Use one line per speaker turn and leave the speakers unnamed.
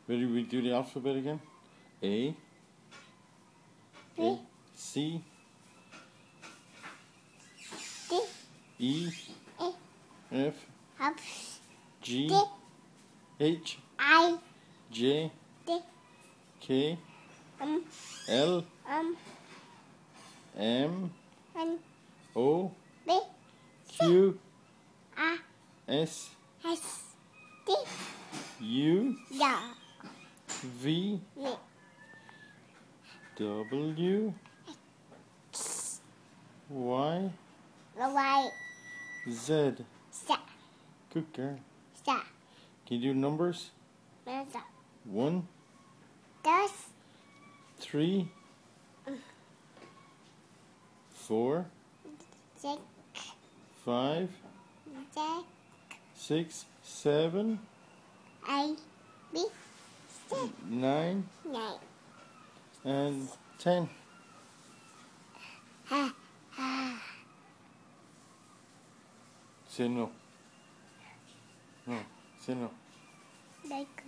Ready? We do the alphabet again. A.
B.
C.
D.
E.
E.
F.
F.
G.
D.
H.
I.
J.
D.
K.
M.
L.
M.
M.
N.
O.
B.
Q.
A.
S.
S. D.
U.
Yeah.
V.
V.
W. Y.
Y.
Z.
Sa.
Good girl.
Sa.
Can you do numbers?
Mesa.
1,
Dos.
3, 4,
Six.
5,
Six.
6, 7,
A. B. C.
9,
Nine.
and 10.
Ha. Ha.
Say no. No, say no.
Like.